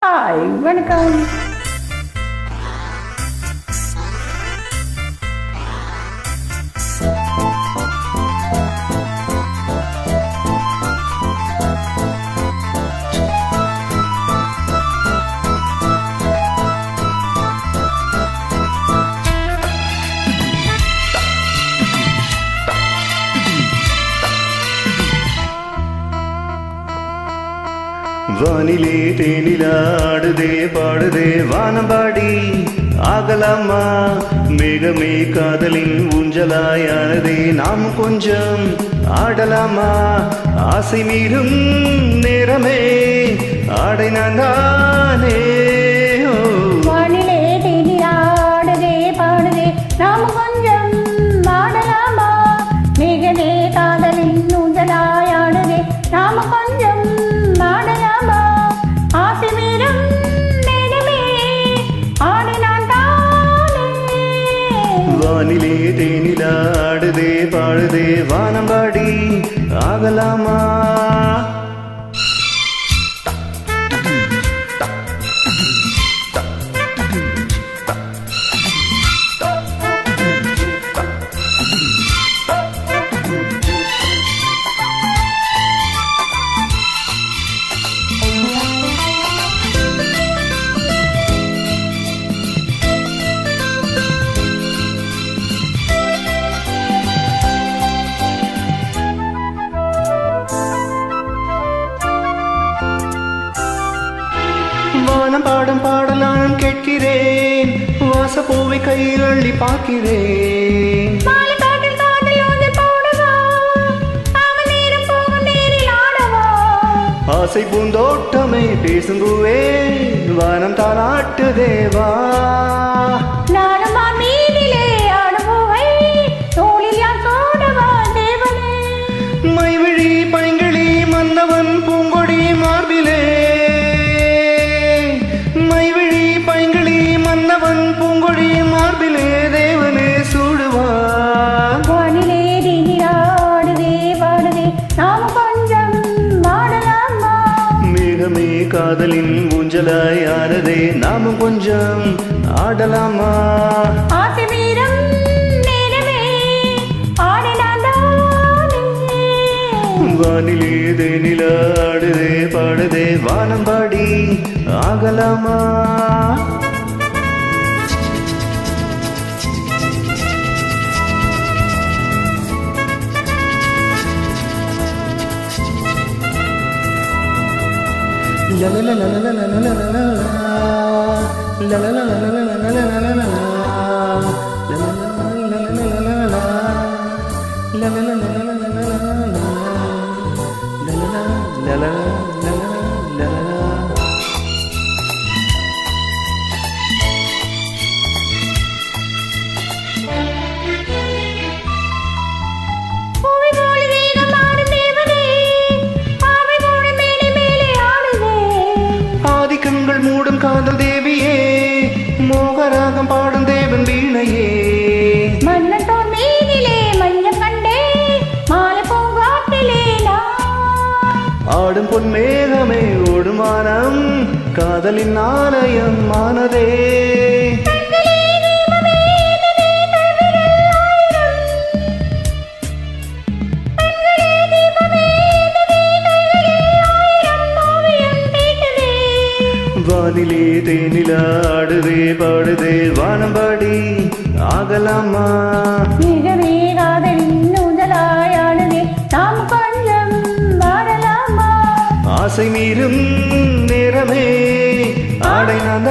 Hi வணக்கம். வானிலே தேனிலாடுதே பாடுதே வானம்பாடி ஆகலாமா மேகமே காதலின் ஊஞ்சலாயானதே நாம் கொஞ்சம் ஆடலாமா ஆசை மீறும் நேரமே ஆடை நான் தானே. வானிலே தேனிலாடுதே பாடுதே நாம் கொஞ்சம் ஆடலாமா மேகமே காதலின் ஊஞ்சலாயாடுதே நாம் கொஞ்சம் ஆடலாமா ஆசை மீறும் நேரமே ஆடினான் தானே. வானிலே தேனிலாடுதே பாடுதே வானம்பாடி ஆகலாமா. வானம் பாடும் பாடலாம் கேட்கிறேன் வாசப்பூவை கையில் அள்ளி பார்க்கிறேன். ஆசை பூந்தோட்டமே பேசுங்குவே வானம் தாளாட்டு தேவா. மைவிழி பைங்கிழி மன்னவன் பூங்கொடி மார்பிலே மைவிழி பைங்கிழி மன்னவன் பூங்கொடி மார்பிலே தேவனே சூடுவான். வானிலே தேனிலாடுதே பாடுதே நாம் கொஞ்சம் ஆடலாமா மேகமே காதலின் ஊஞ்சலாய் ஆனதே நாமும் கொஞ்சம் ஆடலாமா. ஆசை மீறும் நேரமே ஆடினான் தானே. வானிலே தேனிலாடுதே பாடுதே வானம்பாடி ஆகலாமா. ஆதிக்கங்கள் மூடும் காதல் தேவியே மோகராகம் பாடும் தேவன் வீணையே. மன்னத்தோர் மீனிலே மஞ்ச கண்டே மாலை பூங்காட்டிலே ஆடும் பொன்மேகமே ஓடுமானம் காதலின் ஆலயம் மானதே. வானிலே தேனிலாடுதே பாடுதே வானம்பாடி ஆகலாமா. மிகவே காதலின் ஊஞ்சலாயாடுதே நாம் கொஞ்சம் ஆடலாமா ஆசை மீறும் நேரமே ஆடை நான்